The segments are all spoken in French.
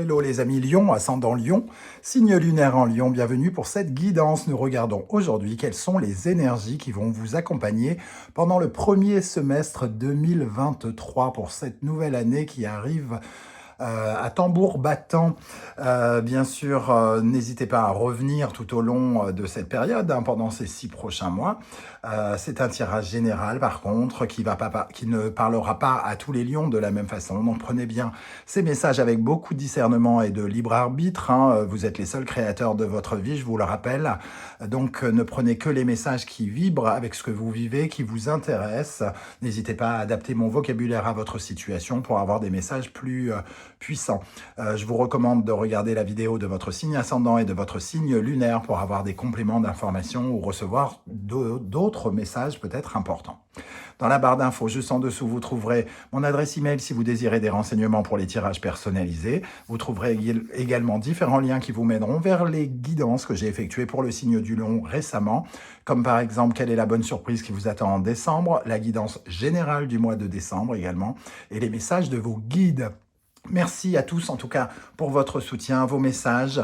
hello les amis Lion, ascendant Lion, signe lunaire en Lion, bienvenue pour cette guidance. Nous regardons aujourd'hui quelles sont les énergies qui vont vous accompagner pendant le premier semestre 2023 pour cette nouvelle année qui arrive à tambour battant. Bien sûr, n'hésitez pas à revenir tout au long de cette période, pendant ces 6 prochains mois. C'est un tirage général, par contre, qui ne parlera pas à tous les lions de la même façon. Donc prenez bien ces messages avec beaucoup de discernement et de libre arbitre. Vous êtes les seuls créateurs de votre vie, je vous le rappelle. Donc ne prenez que les messages qui vibrent avec ce que vous vivez, qui vous intéressent. N'hésitez pas à adapter mon vocabulaire à votre situation pour avoir des messages plus puissant. Je vous recommande de regarder la vidéo de votre signe ascendant et de votre signe lunaire pour avoir des compléments d'informations ou recevoir d'autres messages peut-être importants. Dans la barre d'infos, juste en dessous, vous trouverez mon adresse email si vous désirez des renseignements pour les tirages personnalisés. Vous trouverez également différents liens qui vous mèneront vers les guidances que j'ai effectuées pour le signe du Lion récemment, comme par exemple quelle est la bonne surprise qui vous attend en décembre, la guidance générale du mois de décembre également, et les messages de vos guides. Merci à tous en tout cas pour votre soutien, vos messages,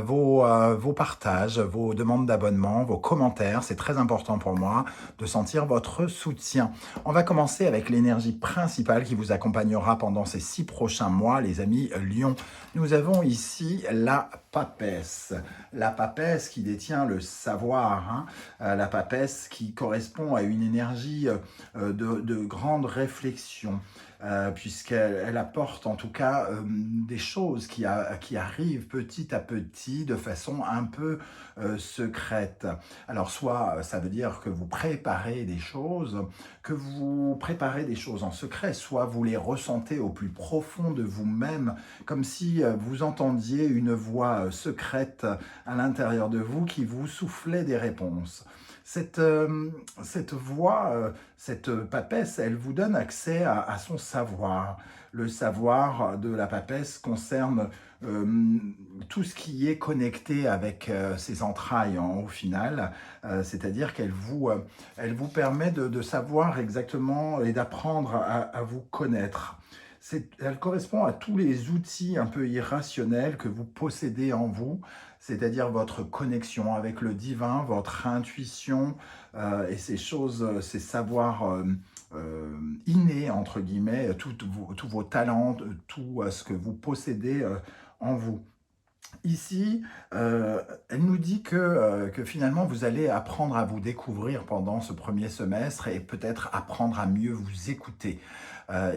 vos partages, vos demandes d'abonnement, vos commentaires. C'est très important pour moi de sentir votre soutien. On va commencer avec l'énergie principale qui vous accompagnera pendant ces 6 prochains mois, les amis Lion. Nous avons ici la papesse. La papesse qui détient le savoir. La papesse qui correspond à une énergie de grande réflexion. Puisqu'elle apporte en tout cas des choses qui arrivent petit à petit de façon un peu secrète. Alors soit ça veut dire que vous préparez des choses, en secret, soit vous les ressentez au plus profond de vous-même, comme si vous entendiez une voix secrète à l'intérieur de vous qui vous soufflait des réponses. Cette voix, cette papesse, elle vous donne accès à son savoir. Le savoir de la papesse concerne tout ce qui est connecté avec ses entrailles au final, c'est-à-dire qu'elle vous permet de savoir exactement et d'apprendre à vous connaître. Elle correspond à tous les outils un peu irrationnels que vous possédez en vous, c'est-à-dire votre connexion avec le divin, votre intuition et ces choses, ces savoirs innés, entre guillemets, tous vos talents, tout ce que vous possédez en vous. Ici, elle nous dit que finalement, vous allez apprendre à vous découvrir pendant ce premier semestre et peut-être apprendre à mieux vous écouter.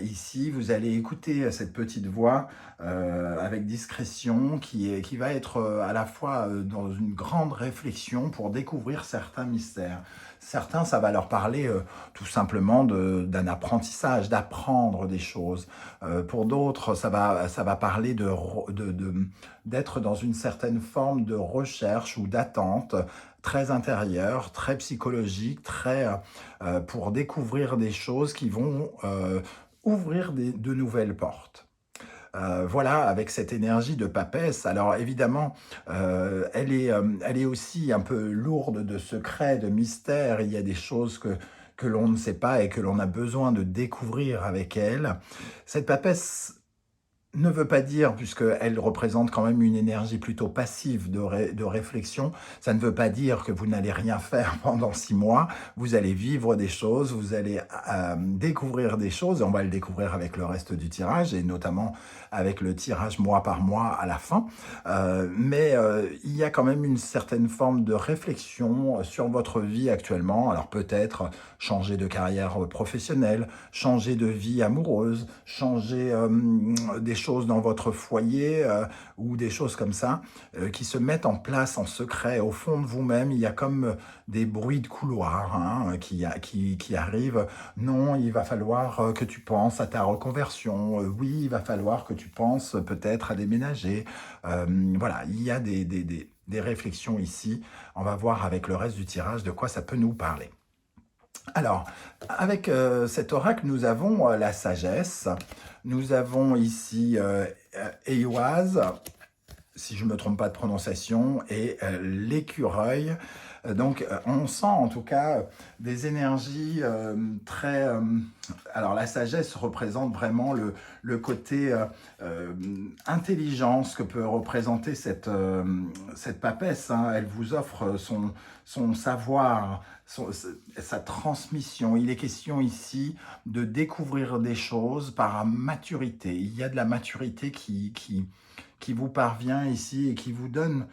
Ici, vous allez écouter cette petite voix avec discrétion qui va être à la fois dans une grande réflexion pour découvrir certains mystères. Certains, ça va leur parler tout simplement d'un apprentissage, d'apprendre des choses. Pour d'autres, ça va parler d'être dans une certaine forme de recherche ou d'attente très intérieure, très psychologique, pour découvrir des choses qui vont ouvrir de nouvelles portes. Voilà, avec cette énergie de papesse. Alors évidemment, elle est aussi un peu lourde de secrets, de mystères. Il y a des choses que l'on ne sait pas et que l'on a besoin de découvrir avec elle. Cette papesse ne veut pas dire, puisqu'elle représente quand même une énergie plutôt passive de réflexion, ça ne veut pas dire que vous n'allez rien faire pendant 6 mois, vous allez vivre des choses, vous allez découvrir des choses, et on va le découvrir avec le reste du tirage, et notamment avec le tirage mois par mois à la fin, mais il y a quand même une certaine forme de réflexion sur votre vie actuellement, alors peut-être changer de carrière professionnelle, changer de vie amoureuse, changer des choses dans votre foyer ou des choses comme ça qui se mettent en place en secret au fond de vous-même. Il y a comme des bruits de couloir qui arrivent. Non, il va falloir que tu penses à ta reconversion. Oui, il va falloir que tu penses peut-être à déménager. Voilà, il y a des réflexions ici. On va voir avec le reste du tirage de quoi ça peut nous parler. Alors, avec cet oracle, nous avons la sagesse, nous avons ici Eoise, si je ne me trompe pas de prononciation, et l'écureuil. On sent en tout cas des énergies très... alors, la sagesse représente vraiment le côté intelligence que peut représenter cette papesse, hein. Elle vous offre son savoir, sa transmission. Il est question ici de découvrir des choses par maturité. Il y a de la maturité qui vous parvient ici et qui vous donne,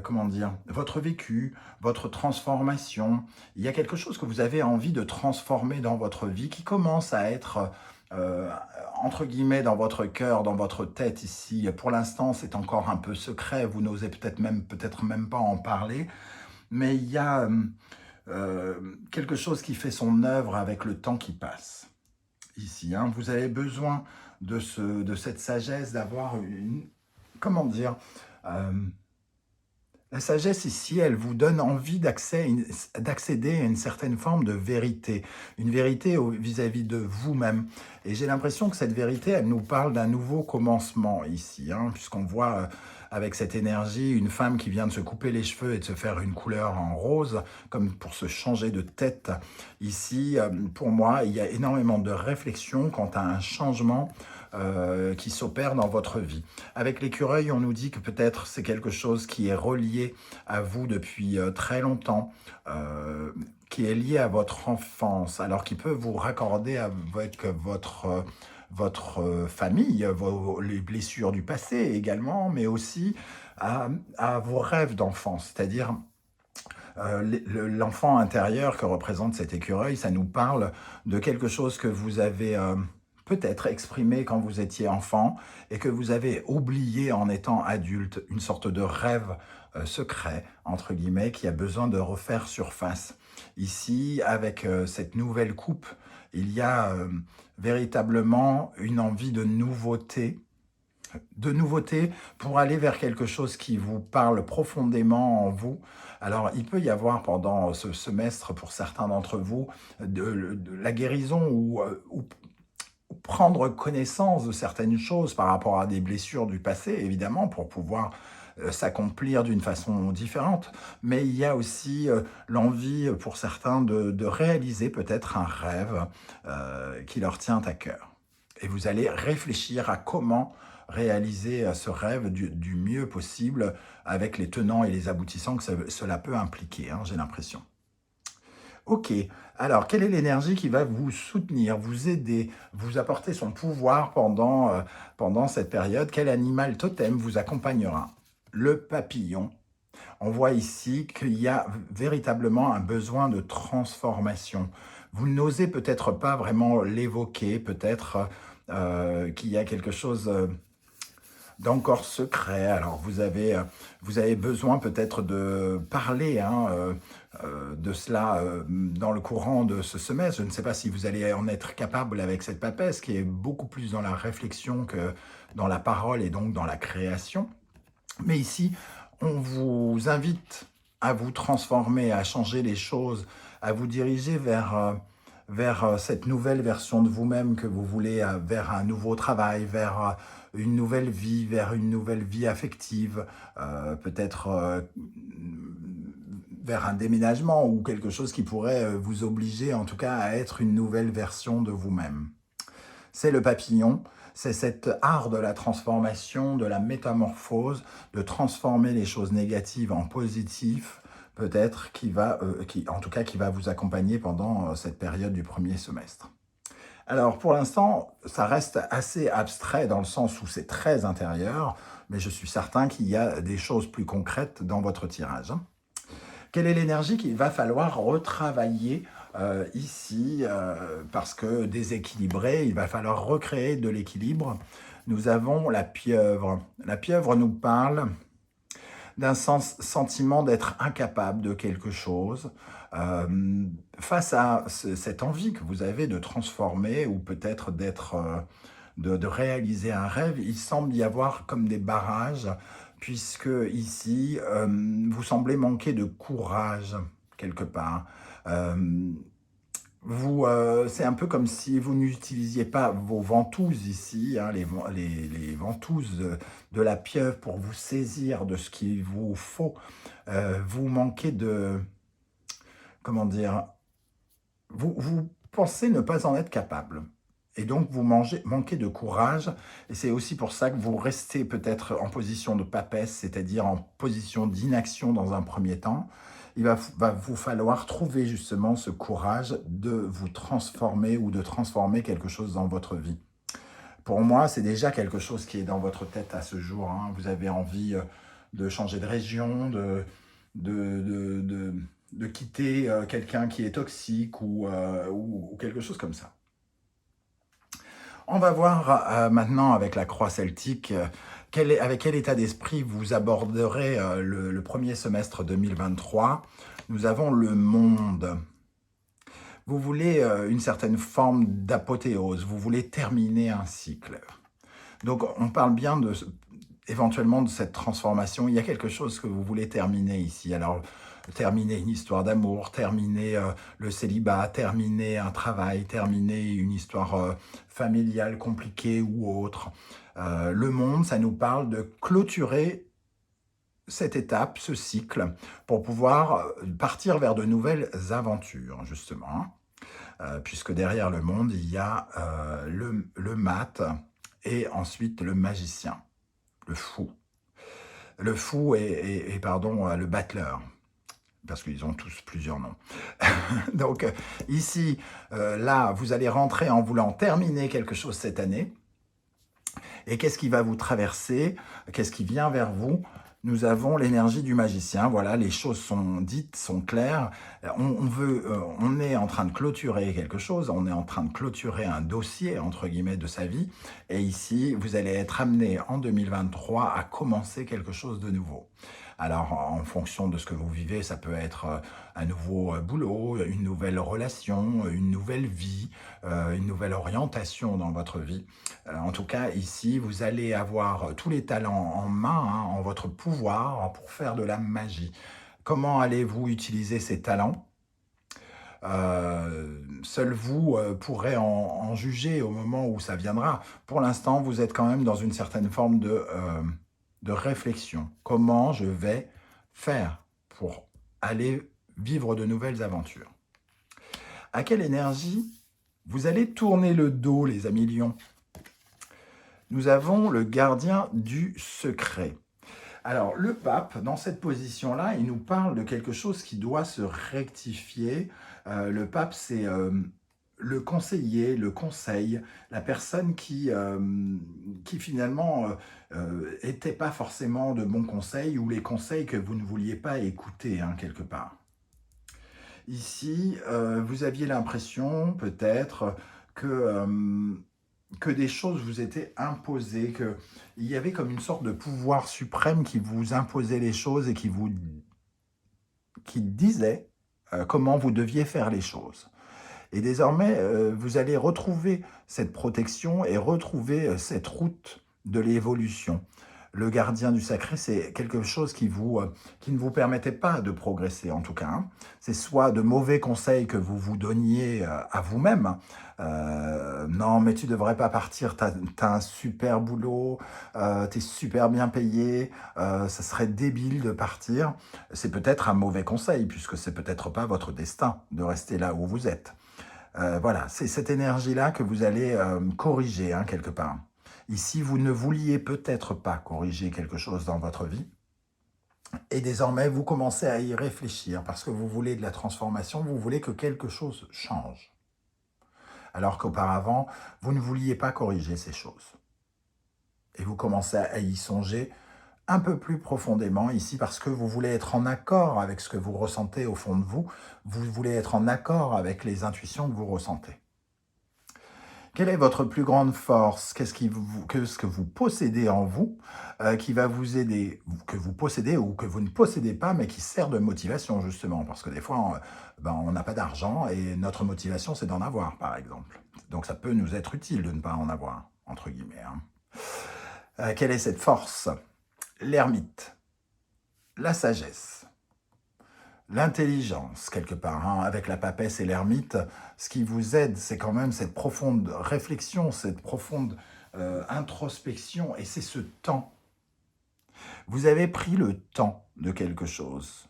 comment dire, votre vécu, votre transformation. Il y a quelque chose que vous avez envie de transformer dans votre vie qui commence à être, euh, entre guillemets, dans votre cœur, dans votre tête ici. Pour l'instant, c'est encore un peu secret, vous n'osez peut-être même pas en parler, mais il y a quelque chose qui fait son œuvre avec le temps qui passe. Ici, hein. Vous avez besoin de cette sagesse, d'avoir une, comment dire, euh, la sagesse ici, elle vous donne envie d'accéder à une certaine forme de vérité, une vérité vis-à-vis de vous-même. Et j'ai l'impression que cette vérité, elle nous parle d'un nouveau commencement ici, hein, puisqu'on voit avec cette énergie une femme qui vient de se couper les cheveux et de se faire une couleur en rose, comme pour se changer de tête. Ici, pour moi, il y a énormément de réflexion quant à un changement qui s'opère dans votre vie. Avec l'écureuil, on nous dit que peut-être c'est quelque chose qui est relié à vous depuis très longtemps, qui est lié à votre enfance, alors qui peut vous raccorder avec votre famille, les blessures du passé également, mais aussi à vos rêves d'enfance, c'est-à-dire l'enfant intérieur que représente cet écureuil. Ça nous parle de quelque chose que vous avez peut-être exprimé quand vous étiez enfant et que vous avez oublié en étant adulte, une sorte de rêve secret, entre guillemets, qui a besoin de refaire surface. Ici, avec cette nouvelle coupe, il y a véritablement une envie de nouveauté pour aller vers quelque chose qui vous parle profondément en vous. Alors, il peut y avoir pendant ce semestre, pour certains d'entre vous, de la guérison ou prendre connaissance de certaines choses par rapport à des blessures du passé, évidemment, pour pouvoir s'accomplir d'une façon différente. Mais il y a aussi l'envie pour certains de réaliser peut-être un rêve qui leur tient à cœur. Et vous allez réfléchir à comment réaliser ce rêve du mieux possible avec les tenants et les aboutissants que cela peut impliquer, hein, j'ai l'impression. Ok, alors quelle est l'énergie qui va vous soutenir, vous aider, vous apporter son pouvoir pendant cette période? Quel animal totem vous accompagnera? Le papillon. On voit ici qu'il y a véritablement un besoin de transformation. Vous n'osez peut-être pas vraiment l'évoquer, peut-être qu'il y a quelque chose d'encore secret. Alors vous avez besoin peut-être de parler de cela dans le courant de ce semestre. Je ne sais pas si vous allez en être capable avec cette papesse qui est beaucoup plus dans la réflexion que dans la parole et donc dans la création. Mais ici, on vous invite à vous transformer, à changer les choses, à vous diriger vers cette nouvelle version de vous-même que vous voulez, vers un nouveau travail, vers une nouvelle vie affective, peut-être vers un déménagement ou quelque chose qui pourrait vous obliger en tout cas à être une nouvelle version de vous-même. C'est le papillon, c'est cet art de la transformation, de la métamorphose, de transformer les choses négatives en positives, peut-être en tout cas qui va vous accompagner pendant cette période du premier semestre. Alors pour l'instant, ça reste assez abstrait dans le sens où c'est très intérieur, mais je suis certain qu'il y a des choses plus concrètes dans votre tirage. Quelle est l'énergie qu'il va falloir retravailler ici parce que déséquilibré, il va falloir recréer de l'équilibre. Nous avons la pieuvre. La pieuvre nous parle d'un sentiment d'être incapable de quelque chose, face à cette envie que vous avez de transformer ou peut-être de réaliser un rêve, il semble y avoir comme des barrages, puisque ici, vous semblez manquer de courage quelque part. C'est un peu comme si vous n'utilisiez pas vos ventouses ici, hein, les ventouses de la pieuvre pour vous saisir de ce qu'il vous faut. Vous manquez de, comment dire, vous pensez ne pas en être capable. Et donc, manquez de courage. Et c'est aussi pour ça que vous restez peut-être en position de papesse, c'est-à-dire en position d'inaction dans un premier temps. Va vous falloir trouver justement ce courage de vous transformer ou de transformer quelque chose dans votre vie. Pour moi, c'est déjà quelque chose qui est dans votre tête à ce jour, hein. Vous avez envie de changer de région, de, de, de, de quitter quelqu'un qui est toxique ou quelque chose comme ça. On va voir maintenant avec la croix celtique, avec quel état d'esprit vous aborderez le premier semestre 2023. Nous avons le monde. Vous voulez une certaine forme d'apothéose, vous voulez terminer un cycle. Donc on parle bien éventuellement de cette transformation. Il y a quelque chose que vous voulez terminer ici. Alors, terminer une histoire d'amour, terminer le célibat, terminer un travail, terminer une histoire familiale compliquée ou autre. Le monde, ça nous parle de clôturer cette étape, ce cycle, pour pouvoir partir vers de nouvelles aventures, justement. Puisque derrière le monde, il y a le mat et ensuite le magicien, le fou. Le fou et pardon, le battleur, parce qu'ils ont tous plusieurs noms. Donc ici, là, vous allez rentrer en voulant terminer quelque chose cette année. Et qu'est-ce qui va vous traverser? Qu'est-ce qui vient vers vous? Nous avons l'énergie du magicien. Voilà, les choses sont dites, sont claires. On est en train de clôturer quelque chose. On est en train de clôturer un dossier, entre guillemets, de sa vie. Et ici, vous allez être amené en 2023 à commencer quelque chose de nouveau. Alors, en fonction de ce que vous vivez, ça peut être un nouveau boulot, une nouvelle relation, une nouvelle vie, une nouvelle orientation dans votre vie. En tout cas, ici, vous allez avoir tous les talents en main, hein, en votre pouvoir pour faire de la magie. Comment allez-vous utiliser ces talents? Seul vous pourrez en juger au moment où ça viendra. Pour l'instant, vous êtes quand même dans une certaine forme de réflexion. Comment je vais faire pour aller vivre de nouvelles aventures? À quelle énergie vous allez tourner le dos, les amis lions? Nous avons le gardien du secret. Alors, le pape, dans cette position-là, il nous parle de quelque chose qui doit se rectifier. Le pape, c'est le conseiller, le conseil, la personne qui finalement n'était pas forcément de bons conseils ou les conseils que vous ne vouliez pas écouter, hein, quelque part. Ici, vous aviez l'impression peut-être que des choses vous étaient imposées, qu'il y avait comme une sorte de pouvoir suprême qui vous imposait les choses et qui disait comment vous deviez faire les choses. Et désormais, vous allez retrouver cette protection et retrouver cette route de l'évolution. Le gardien du sacré, c'est quelque chose qui ne vous permettait pas de progresser, en tout cas, hein. C'est soit de mauvais conseils que vous vous donniez à vous-même. Non, mais tu devrais pas partir, t'as un super boulot, t'es super bien payé, ça serait débile de partir. C'est peut-être un mauvais conseil, puisque c'est peut-être pas votre destin de rester là où vous êtes. Voilà, c'est cette énergie-là que vous allez corriger, hein, quelque part. Ici, vous ne vouliez peut-être pas corriger quelque chose dans votre vie. Et désormais, vous commencez à y réfléchir parce que vous voulez de la transformation, vous voulez que quelque chose change. Alors qu'auparavant, vous ne vouliez pas corriger ces choses. Et vous commencez à y songer un peu plus profondément ici parce que vous voulez être en accord avec ce que vous ressentez au fond de vous. Vous voulez être en accord avec les intuitions que vous ressentez. Quelle est votre plus grande force? Qu'est-ce que vous possédez en vous qui va vous aider, que vous possédez ou que vous ne possédez pas, mais qui sert de motivation justement? Parce que des fois, on n'a pas d'argent et notre motivation, c'est d'en avoir, par exemple. Donc ça peut nous être utile de ne pas en avoir, entre guillemets, hein. Quelle est cette force? L'ermite, la sagesse, l'intelligence, quelque part, hein. Avec la papesse et l'ermite, ce qui vous aide, c'est quand même cette profonde réflexion, cette profonde introspection, et c'est ce temps. Vous avez pris le temps de quelque chose.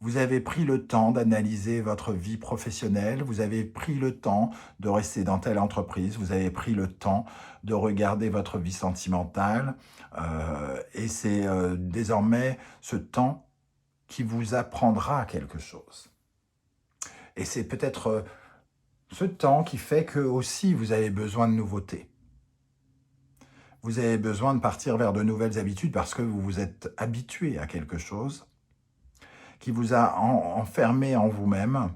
Vous avez pris le temps d'analyser votre vie professionnelle, vous avez pris le temps de rester dans telle entreprise, vous avez pris le temps de regarder votre vie sentimentale, et c'est désormais ce temps qui vous apprendra quelque chose. Et c'est peut-être ce temps qui fait que aussi vous avez besoin de nouveautés. Vous avez besoin de partir vers de nouvelles habitudes parce que vous vous êtes habitué à quelque chose qui vous a enfermé en vous-même,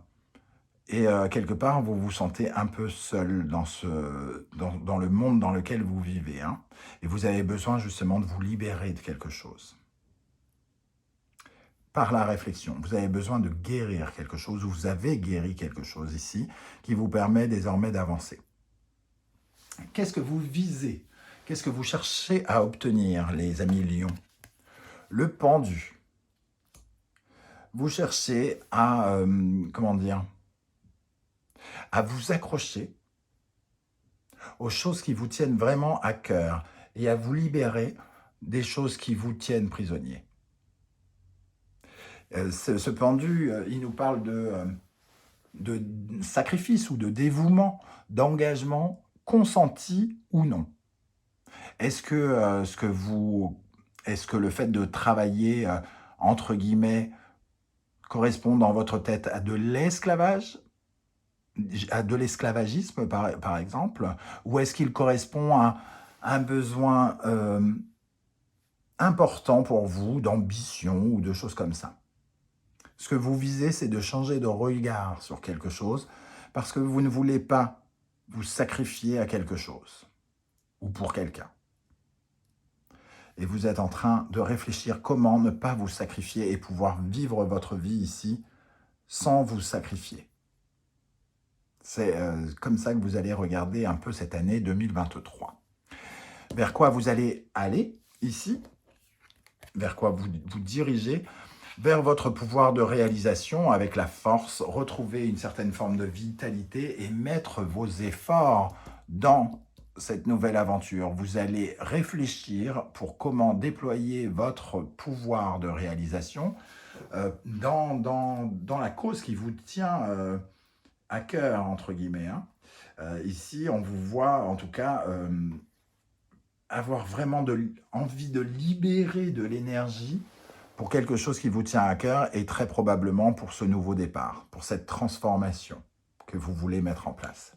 et quelque part, vous vous sentez un peu seul dans le monde dans lequel vous vivez, hein, et vous avez besoin justement de vous libérer de quelque chose. Par la réflexion, vous avez besoin de guérir quelque chose, ou vous avez guéri quelque chose ici, qui vous permet désormais d'avancer. Qu'est-ce que vous visez? Qu'est-ce que vous cherchez à obtenir, les amis lions? Le pendu. Vous cherchez à, comment dire, à vous accrocher aux choses qui vous tiennent vraiment à cœur et à vous libérer des choses qui vous tiennent prisonnier. Ce pendu, il nous parle de sacrifice ou de dévouement, d'engagement consenti ou non. Est-ce que, est-ce que le fait de travailler, entre guillemets, correspond dans votre tête à de l'esclavage, à de l'esclavagisme par exemple, ou est-ce qu'il correspond à un besoin important pour vous d'ambition ou de choses comme ça? Ce que vous visez, c'est de changer de regard sur quelque chose parce que vous ne voulez pas vous sacrifier à quelque chose ou pour quelqu'un. Et vous êtes en train de réfléchir comment ne pas vous sacrifier et pouvoir vivre votre vie ici sans vous sacrifier. C'est comme ça que vous allez regarder un peu cette année 2023. Vers quoi vous allez aller ici? Vers quoi vous dirigez? Vers votre pouvoir de réalisation avec la force, retrouver une certaine forme de vitalité et mettre vos efforts dans cette nouvelle aventure. Vous allez réfléchir pour comment déployer votre pouvoir de réalisation dans la cause qui vous tient à cœur, entre guillemets, hein. Ici, on vous voit, en tout cas, avoir vraiment envie de libérer de l'énergie pour quelque chose qui vous tient à cœur et très probablement pour ce nouveau départ, pour cette transformation que vous voulez mettre en place.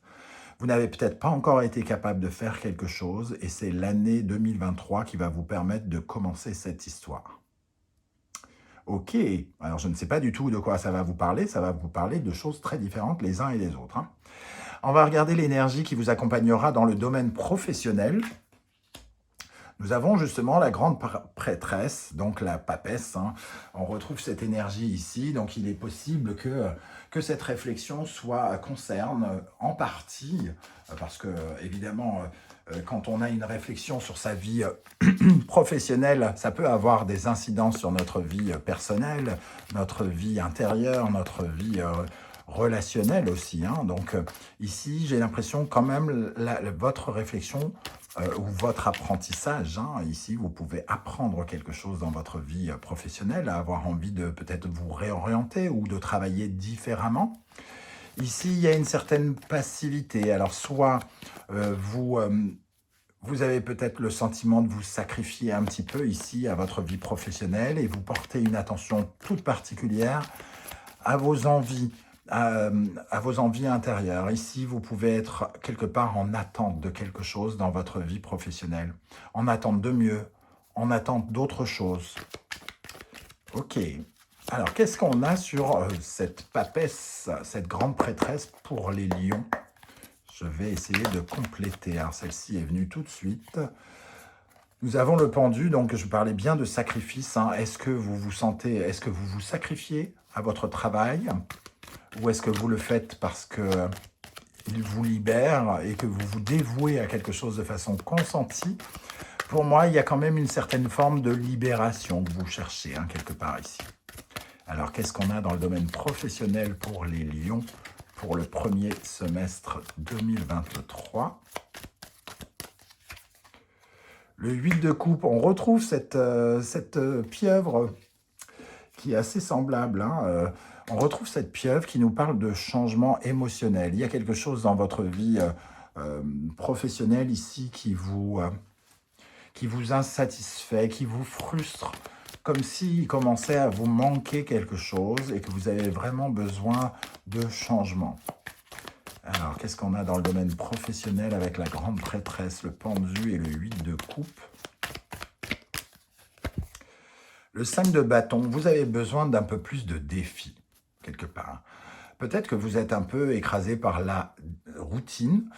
Vous n'avez peut-être pas encore été capable de faire quelque chose et c'est l'année 2023 qui va vous permettre de commencer cette histoire. Ok, alors je ne sais pas du tout de quoi ça va vous parler de choses très différentes les uns et les autres, hein. On va regarder l'énergie qui vous accompagnera dans le domaine professionnel. Nous avons justement la grande prêtresse, donc la papesse, hein. On retrouve cette énergie ici, donc il est possible que cette réflexion concerne en partie, parce que évidemment, quand on a une réflexion sur sa vie professionnelle, ça peut avoir des incidences sur notre vie personnelle, notre vie intérieure, notre vie relationnelle aussi, hein. Donc ici, j'ai l'impression quand même, votre réflexion ou votre apprentissage, hein, ici, vous pouvez apprendre quelque chose dans votre vie professionnelle, avoir envie de peut-être vous réorienter ou de travailler différemment. Ici, il y a une certaine passivité. Alors, soit vous avez peut-être le sentiment de vous sacrifier un petit peu ici à votre vie professionnelle et vous portez une attention toute particulière à vos envies, à vos envies intérieures. Ici, vous pouvez être quelque part en attente de quelque chose dans votre vie professionnelle, en attente de mieux, en attente d'autre chose. Ok. Alors, qu'est-ce qu'on a sur cette papesse, cette grande prêtresse pour les lions? Je vais essayer de compléter. Alors, celle-ci est venue tout de suite. Nous avons le pendu, donc je parlais bien de sacrifice, hein. Est-ce que vous vous sacrifiez à votre travail? Ou est-ce que vous le faites parce qu'il vous libère et que vous vous dévouez à quelque chose de façon consentie? Pour moi, il y a quand même une certaine forme de libération que vous cherchez, hein, quelque part ici. Alors, qu'est-ce qu'on a dans le domaine professionnel pour les lions pour le premier semestre 2023? Le 8 de coupe, on retrouve cette pieuvre qui est assez semblable. Hein, on retrouve cette pieuvre qui nous parle de changement émotionnel. Il y a quelque chose dans votre vie professionnelle ici qui vous insatisfait, qui vous frustre, comme s'il commençait à vous manquer quelque chose et que vous avez vraiment besoin de changement. Alors, qu'est-ce qu'on a dans le domaine professionnel avec la grande prêtresse, le pendu et le 8 de coupe? Le 5 de bâton, vous avez besoin d'un peu plus de défis, quelque part. Peut-être que vous êtes un peu écrasé par la routine,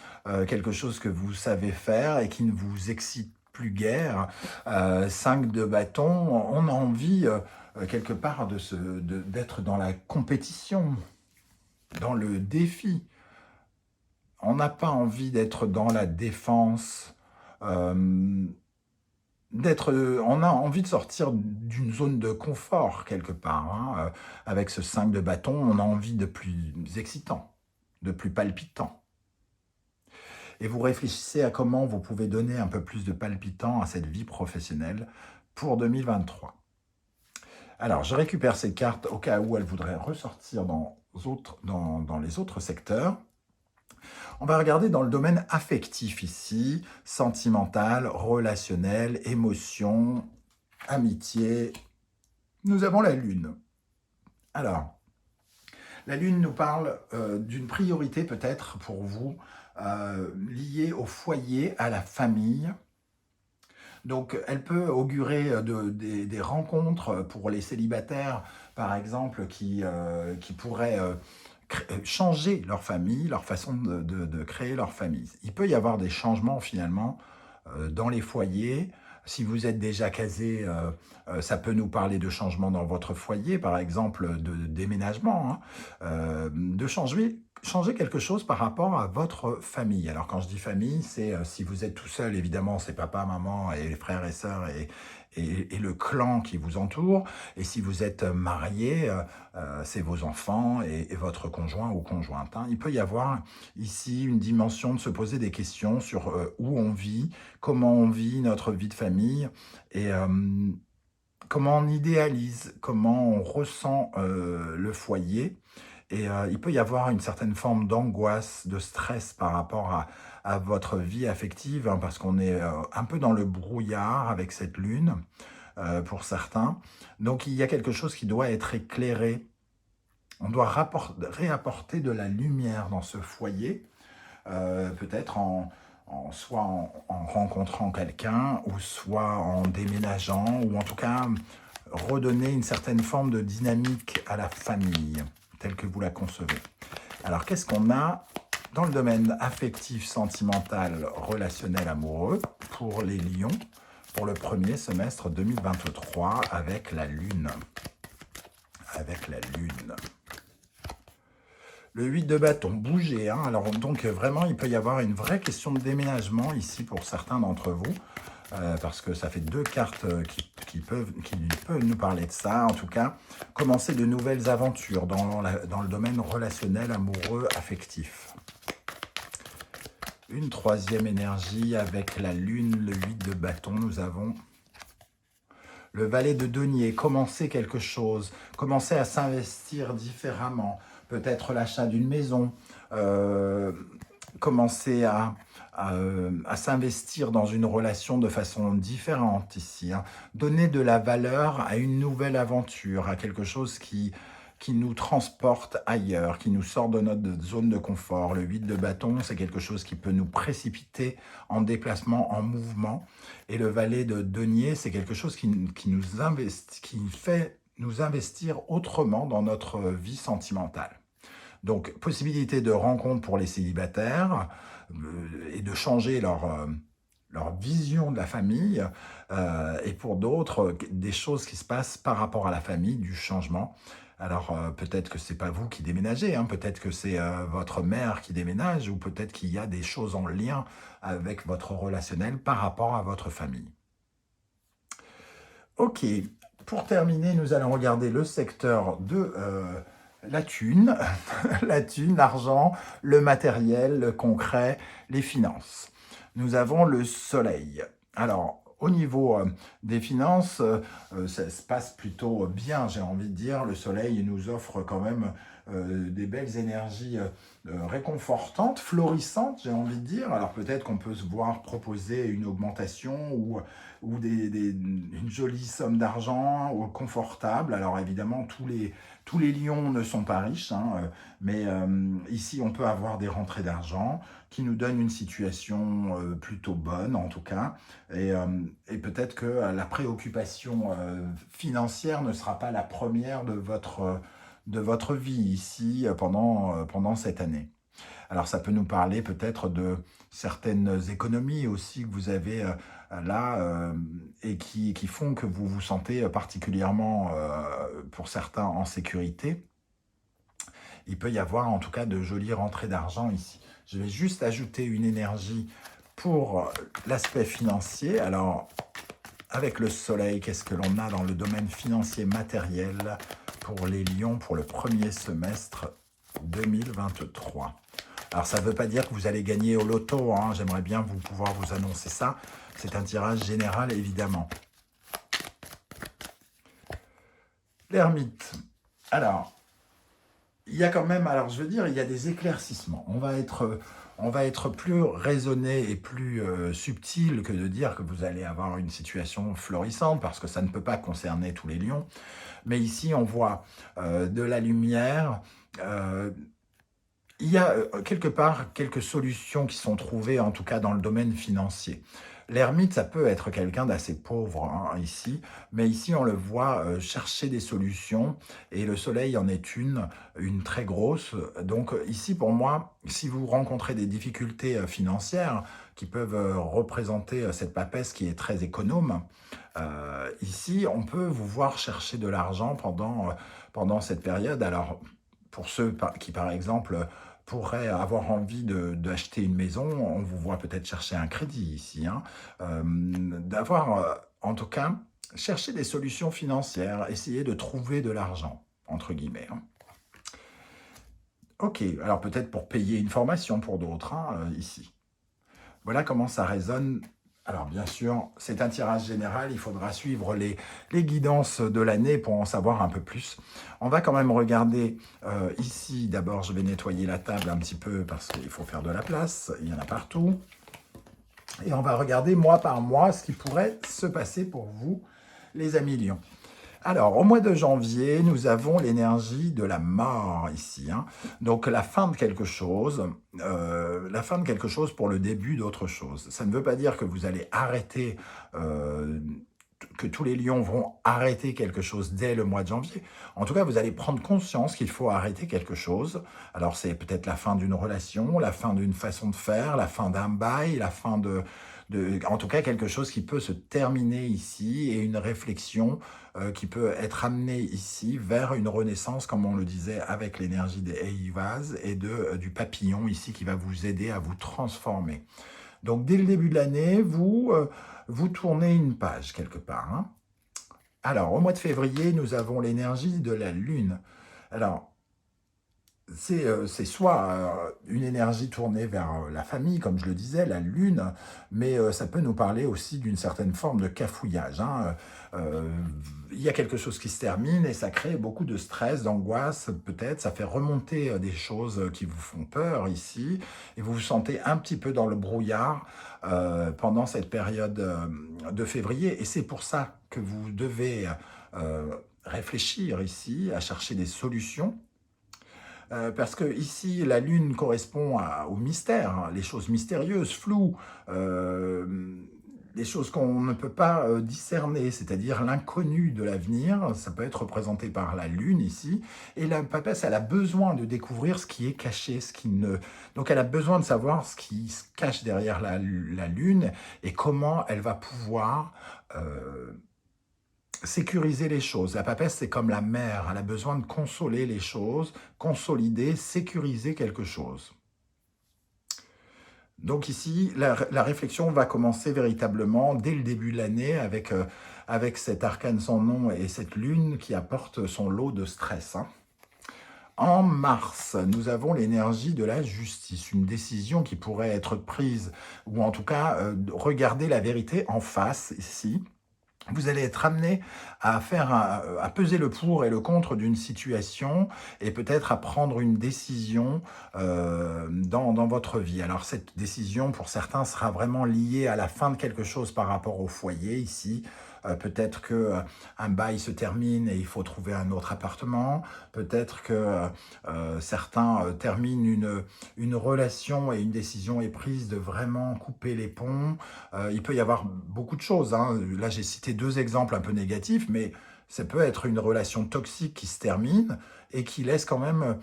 quelque chose que vous savez faire et qui ne vous excite plus guère. 5 de bâton, on a envie quelque part d'être dans la compétition, dans le défi. On n'a pas envie d'être dans la défense, on a envie de sortir d'une zone de confort quelque part. Hein. Avec ce 5 de bâton, on a envie de plus excitant, de plus palpitant. Et vous réfléchissez à comment vous pouvez donner un peu plus de palpitant à cette vie professionnelle pour 2023. Alors, je récupère ces cartes au cas où elles voudraient ressortir dans les autres secteurs. On va regarder dans le domaine affectif ici, sentimental, relationnel, émotion, amitié. Nous avons la Lune. Alors, la Lune nous parle d'une priorité peut-être pour vous liée au foyer, à la famille. Donc, elle peut augurer des rencontres pour les célibataires, par exemple, qui pourraient changer leur famille, leur façon de créer leur famille. Il peut y avoir des changements finalement dans les foyers. Si vous êtes déjà casé, ça peut nous parler de changements dans votre foyer, par exemple de déménagement, hein, de changer quelque chose par rapport à votre famille. Alors quand je dis famille, c'est si vous êtes tout seul, évidemment, c'est papa, maman et les frères et sœurs et le clan qui vous entoure. Et si vous êtes marié, c'est vos enfants et votre conjoint ou conjointe. Hein. Il peut y avoir ici une dimension de se poser des questions sur où on vit, comment on vit notre vie de famille et comment on idéalise, comment on ressent le foyer. Et il peut y avoir une certaine forme d'angoisse, de stress par rapport à votre vie affective, hein, parce qu'on est un peu dans le brouillard avec cette lune, pour certains. Donc il y a quelque chose qui doit être éclairé. On doit réapporter de la lumière dans ce foyer, peut-être soit en rencontrant quelqu'un, ou soit en déménageant, ou en tout cas redonner une certaine forme de dynamique à la famille, telle que vous la concevez. Alors, qu'est-ce qu'on a dans le domaine affectif, sentimental, relationnel, amoureux pour les lions pour le premier semestre 2023 avec la Lune? Avec la Lune. Le 8 de bâton, bougez. Hein. Alors, donc, vraiment, il peut y avoir une vraie question de déménagement ici pour certains d'entre vous. Parce que ça fait deux cartes qui peuvent nous parler de ça. En tout cas, commencer de nouvelles aventures dans le domaine relationnel, amoureux, affectif. Une troisième énergie avec la Lune, le 8 de bâton. Nous avons le valet de denier. Commencer quelque chose, commencer à s'investir différemment. Peut-être l'achat d'une maison, commencer à s'investir dans une relation de façon différente ici. Hein. Donner de la valeur à une nouvelle aventure, à quelque chose qui nous transporte ailleurs, qui nous sort de notre zone de confort. Le 8 de bâton, c'est quelque chose qui peut nous précipiter en déplacement, en mouvement. Et le valet de denier, c'est quelque chose qui fait nous investir autrement dans notre vie sentimentale. Donc, possibilité de rencontre pour les célibataires et de changer leur vision de la famille. Et pour d'autres, des choses qui se passent par rapport à la famille, du changement. Alors, peut-être que ce n'est pas vous qui déménagez, hein, peut-être que c'est votre mère qui déménage, ou peut-être qu'il y a des choses en lien avec votre relationnel par rapport à votre famille. Ok, Pour terminer, nous allons regarder le secteur de la thune, la thune, l'argent, le matériel, le concret, les finances. Nous avons le soleil. Alors, au niveau des finances, ça se passe plutôt bien, j'ai envie de dire. Le soleil nous offre quand même des belles énergies réconfortantes, florissantes, j'ai envie de dire. Alors peut-être qu'on peut se voir proposer une augmentation ou une jolie somme d'argent confortable. Alors évidemment, tous les lions ne sont pas riches, hein, mais ici on peut avoir des rentrées d'argent qui nous donnent une situation plutôt bonne en tout cas. Et peut-être que la préoccupation financière ne sera pas la première de votre vie ici pendant cette année. Alors ça peut nous parler peut-être de certaines économies aussi que vous avez là et qui font que vous vous sentez particulièrement, pour certains, en sécurité. Il peut y avoir en tout cas de jolies rentrées d'argent ici. Je vais juste ajouter une énergie pour l'aspect financier. Alors, avec le soleil, qu'est-ce que l'on a dans le domaine financier matériel pour les lions pour le premier semestre 2023? Alors, ça ne veut pas dire que vous allez gagner au loto, hein. J'aimerais bien pouvoir vous annoncer ça. C'est un tirage général, évidemment. L'ermite. Alors, il y a quand même, alors je veux dire, il y a des éclaircissements. On va être plus raisonné et plus subtil que de dire que vous allez avoir une situation florissante, parce que ça ne peut pas concerner tous les lions. Mais ici, on voit de la lumière. Il y a quelque part quelques solutions qui sont trouvées, en tout cas dans le domaine financier. L'ermite, ça peut être quelqu'un d'assez pauvre hein, ici, mais ici on le voit chercher des solutions et le soleil en est une très grosse. Donc ici pour moi, si vous rencontrez des difficultés financières qui peuvent représenter cette papesse qui est très économe, ici on peut vous voir chercher de l'argent pendant cette période. Alors pour ceux qui par exemple pourrait avoir envie d'acheter une maison, on vous voit peut-être chercher un crédit ici, hein, d'avoir, en tout cas, chercher des solutions financières, essayer de trouver de l'argent, entre guillemets. Hein. Ok, alors peut-être pour payer une formation pour d'autres, hein, ici. Voilà comment ça résonne. Alors bien sûr, c'est un tirage général, il faudra suivre les guidances de l'année pour en savoir un peu plus. On va quand même regarder ici, d'abord je vais nettoyer la table un petit peu parce qu'il faut faire de la place, il y en a partout. Et on va regarder mois par mois ce qui pourrait se passer pour vous, les amis lions. Alors, au mois de janvier, nous avons l'énergie de la mort ici. Hein. Donc, la fin de quelque chose pour le début d'autre chose. Ça ne veut pas dire que vous allez arrêter, que tous les lions vont arrêter quelque chose dès le mois de janvier. En tout cas, vous allez prendre conscience qu'il faut arrêter quelque chose. Alors, c'est peut-être la fin d'une relation, la fin d'une façon de faire, la fin d'un bail, la fin en tout cas, quelque chose qui peut se terminer ici et une réflexion qui peut être amenée ici vers une renaissance, comme on le disait, avec l'énergie des Eivas et du papillon ici qui va vous aider à vous transformer. Donc, dès le début de l'année, vous tournez une page quelque part. Hein. Alors, au mois de février, nous avons l'énergie de la Lune. Alors, c'est soit une énergie tournée vers la famille, comme je le disais, la lune, mais ça peut nous parler aussi d'une certaine forme de cafouillage. Hein. Il y a quelque chose qui se termine et ça crée beaucoup de stress, d'angoisse peut-être, ça fait remonter des choses qui vous font peur ici, et vous vous sentez un petit peu dans le brouillard pendant cette période de février, et c'est pour ça que vous devez réfléchir ici, à chercher des solutions. Parce que ici, la lune correspond au mystère, hein, les choses mystérieuses, floues, les choses qu'on ne peut pas discerner, c'est-à-dire l'inconnu de l'avenir. Ça peut être représenté par la lune ici. Et la papesse, elle a besoin de découvrir ce qui est caché, ce qui ne... Donc elle a besoin de savoir ce qui se cache derrière la lune et comment elle va pouvoir... sécuriser les choses. La papesse, c'est comme la mère. Elle a besoin de consoler les choses, consolider, sécuriser quelque chose. Donc ici, la réflexion va commencer véritablement dès le début de l'année avec cet arcane sans nom et cette lune qui apporte son lot de stress, hein. En mars, nous avons l'énergie de la justice, une décision qui pourrait être prise, ou en tout cas, regarder la vérité en face ici. Vous allez être amené à peser le pour et le contre d'une situation et peut-être à prendre une décision dans votre vie. Alors cette décision, pour certains, sera vraiment liée à la fin de quelque chose par rapport au foyer ici. Peut-être qu'un bail se termine et il faut trouver un autre appartement. Peut-être que certains terminent une relation et une décision est prise de vraiment couper les ponts. Il peut y avoir beaucoup de choses, hein. Là, j'ai cité 2 exemples un peu négatifs, mais ça peut être une relation toxique qui se termine et qui laisse quand même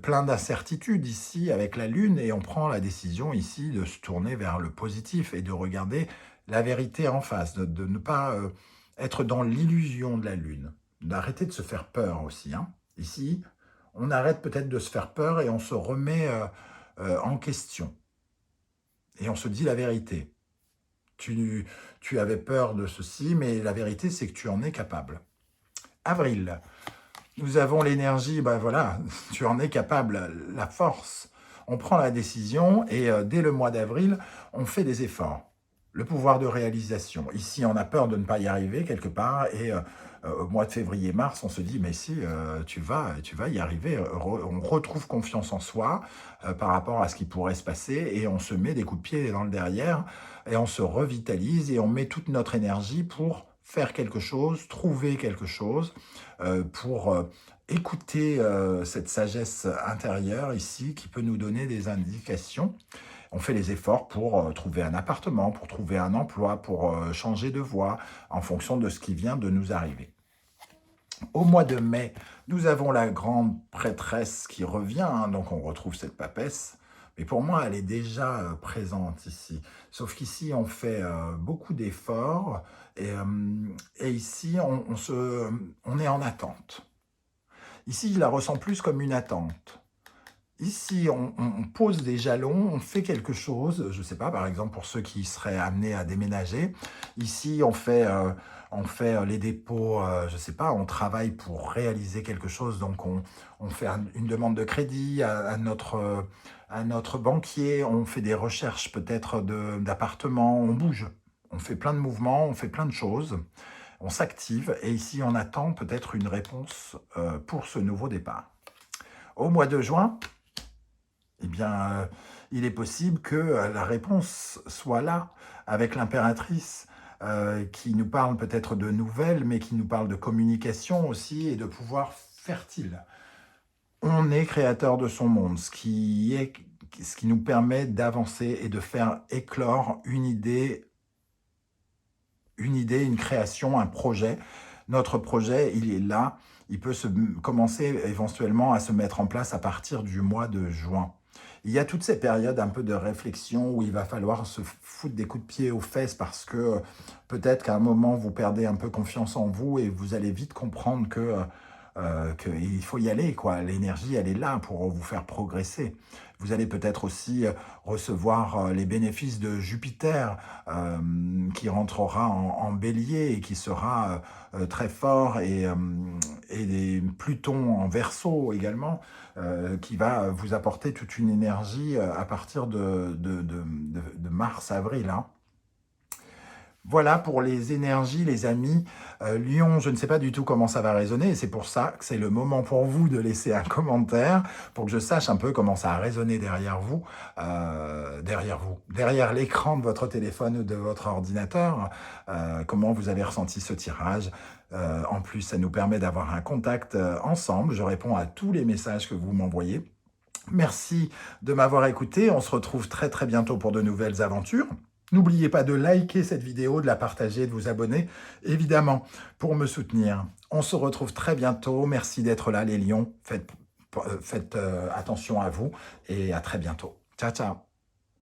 plein d'incertitudes ici avec la Lune. Et on prend la décision ici de se tourner vers le positif et de regarder la vérité en face, de ne pas être dans l'illusion de la Lune, d'arrêter de se faire peur aussi, hein. Ici, on arrête peut-être de se faire peur et on se remet en question. Et on se dit la vérité. Tu avais peur de ceci, mais la vérité, c'est que tu en es capable. Avril, nous avons l'énergie, ben voilà, tu en es capable, la force. On prend la décision et dès le mois d'avril, on fait des efforts. Le pouvoir de réalisation. Ici, on a peur de ne pas y arriver quelque part et au mois de février-mars, on se dit, mais si, tu vas y arriver. On retrouve confiance en soi par rapport à ce qui pourrait se passer et on se met des coups de pied dans le derrière et on se revitalise et on met toute notre énergie pour faire quelque chose, trouver quelque chose, pour écouter cette sagesse intérieure ici qui peut nous donner des indications. On fait les efforts pour trouver un appartement, pour trouver un emploi, pour changer de voie en fonction de ce qui vient de nous arriver. Au mois de mai, nous avons la grande prêtresse qui revient, hein, donc on retrouve cette papesse. Mais pour moi, elle est déjà présente ici. Sauf qu'ici, on fait beaucoup d'efforts et ici, on est en attente. Ici, je la ressens plus comme une attente. Ici, on pose des jalons, on fait quelque chose, je ne sais pas, par exemple, pour ceux qui seraient amenés à déménager. Ici, on fait les dépôts, je ne sais pas, on travaille pour réaliser quelque chose, donc on fait une demande de crédit à notre banquier, on fait des recherches peut-être d'appartements, on bouge, on fait plein de mouvements, on fait plein de choses, on s'active, et ici, on attend peut-être une réponse pour ce nouveau départ. Au mois de juin, eh bien, il est possible que la réponse soit là, avec l'impératrice, qui nous parle peut-être de nouvelles, mais qui nous parle de communication aussi, et de pouvoir fertile. On est créateur de son monde, ce qui nous permet d'avancer et de faire éclore une idée, une création, un projet. Notre projet, il est là, il peut commencer éventuellement à se mettre en place à partir du mois de juin. Il y a toutes ces périodes un peu de réflexion où il va falloir se foutre des coups de pied aux fesses parce que peut-être qu'à un moment, vous perdez un peu confiance en vous et vous allez vite comprendre qu'il faut y aller, quoi. L'énergie, elle est là pour vous faire progresser. Vous allez peut-être aussi recevoir les bénéfices de Jupiter qui rentrera en bélier et qui sera très fort et Pluton en Verseau également qui va vous apporter toute une énergie à partir de mars-avril, hein. Voilà pour les énergies, les amis. Lion, je ne sais pas du tout comment ça va résonner, et c'est pour ça que c'est le moment pour vous de laisser un commentaire, pour que je sache un peu comment ça a résonné derrière vous, derrière l'écran de votre téléphone ou de votre ordinateur, comment vous avez ressenti ce tirage. En plus, ça nous permet d'avoir un contact ensemble. Je réponds à tous les messages que vous m'envoyez. Merci de m'avoir écouté. On se retrouve très très bientôt pour de nouvelles aventures. N'oubliez pas de liker cette vidéo, de la partager, de vous abonner, évidemment, pour me soutenir. On se retrouve très bientôt. Merci d'être là, les lions. Faites attention à vous et à très bientôt. Ciao, ciao.